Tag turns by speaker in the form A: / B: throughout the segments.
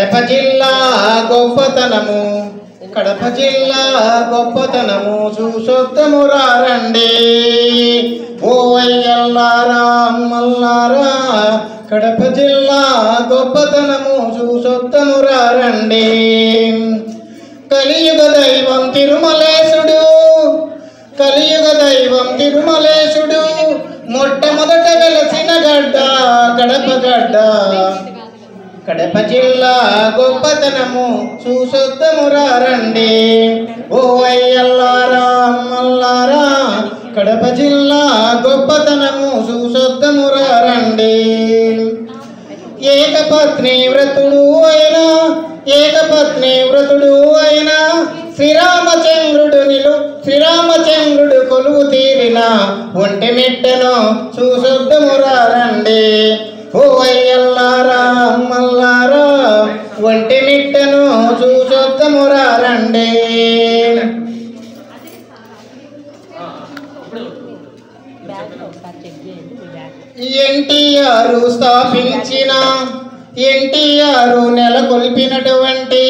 A: కడప జిల్లా గొప్పతనము, కడప జిల్లా గొప్పతనము చూసొద్దము రండి. ఓ అయ్యల్లారా అమ్మల్లారా, కడప జిల్లా గొప్పతనము చూసొద్దము రండి. కలియుగ దైవం తిరుమలేశుడు, కలియుగ దైవం తిరుమలేశుడు, మొట్టమొదట వెలసిన గడ్డ కడప గడ్డ. కడప జిల్లా గొప్పతనము చూసొద్దము రండి. ఓ అయ్యల్లారా అమ్మల్లారా, కడప జిల్లా గొప్పతనము చూసొద్దము రండి. ఏకపత్ని వ్రతుడు అయినా, ఏకపత్ని వ్రతుడు అయినా శ్రీరామచంద్రుడు కొలువు తీరిన ఒంటి మిట్టను చూసొద్దము రండి. ఓ అయ్యల్లారా అమ్మల్లారా, ఒంటి మిట్టను చూసొద్దము రండి. ఎన్టీఆర్ స్థాపించిన, ఎన్టీఆర్ నెలకొల్పినటువంటి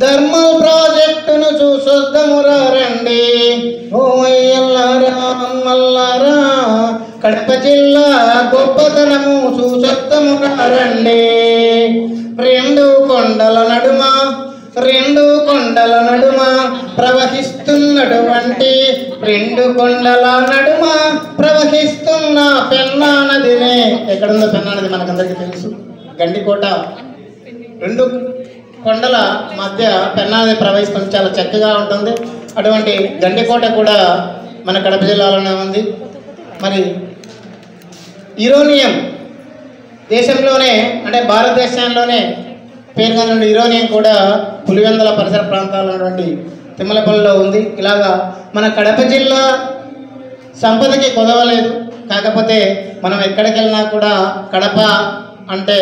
A: ధర్మల్ ప్రాజెక్టును చూసొద్దము రండి. ఓ అయ్యల్లారా అమ్మల్లారా, కడప జిల్లా గొప్పతనము చూసొద్దము రండి. రెండు కొండల నడుమ, రెండు కొండల నడుమ ప్రవహిస్తున్నటువంటి, రెండు కొండల నడుమ ప్రవహిస్తున్న పెన్నా నదినే, ఎక్కడుందో పెన్నా నది మనకందరికీ తెలుసు, గండికోట. రెండు కొండల మధ్య పెన్నా నది ప్రవహిస్తుంది, చాలా చక్కగా ఉంటుంది. అటువంటి గండికోట కూడా మన కడప జిల్లాలోనే ఉంది. మరి యురేనియం దేశంలోనే, అంటే భారతదేశంలోనే పేరుగానున్న యురేనియం కూడా పులివెందుల పరిసర ప్రాంతాల్లో ఉన్నటువంటి తిమ్మలపల్లిలో ఉంది. ఇలాగా మన కడప జిల్లా సంపదకి కొదవలేదు. కాకపోతే మనం ఎక్కడికి వెళ్ళినా కూడా కడప అంటే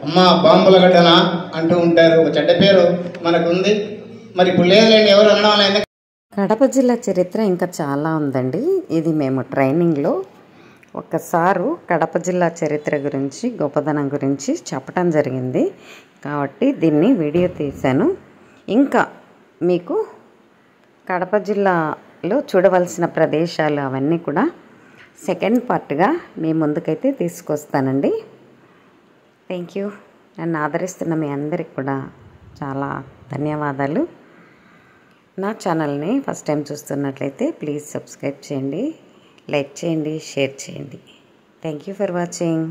A: అమ్మ బాంబుల గడ్డన అంటూ ఉంటారు, ఒక చెడ్డ పేరు మనకు ఉంది. మరి ఇప్పుడు లేదులేండి, ఎవరు అనడం అనేది.
B: కడప జిల్లా చరిత్ర ఇంకా చాలా ఉందండి. ఇది మేము ట్రైనింగ్లో ఒకసారి కడప జిల్లా చరిత్ర గురించి, గొప్పదనం గురించి చెప్పడం జరిగింది కాబట్టి దీన్ని వీడియో తీశాను. ఇంకా మీకు కడప జిల్లాలో చూడవలసిన ప్రదేశాలు అవన్నీ కూడా సెకండ్ పార్ట్గా మీ ముందుకైతే తీసుకొస్తానండి. Thank you. నన్ను ఆదరిస్తున్న మీ అందరికి కూడా చాలా ధన్యవాదాలు. నా ఛానల్ని ఫస్ట్ టైం చూస్తున్నట్లయితే ప్లీజ్ సబ్స్క్రైబ్ చేయండి, లైక్ చేయండి, షేర్ చేయండి. Thank you for watching.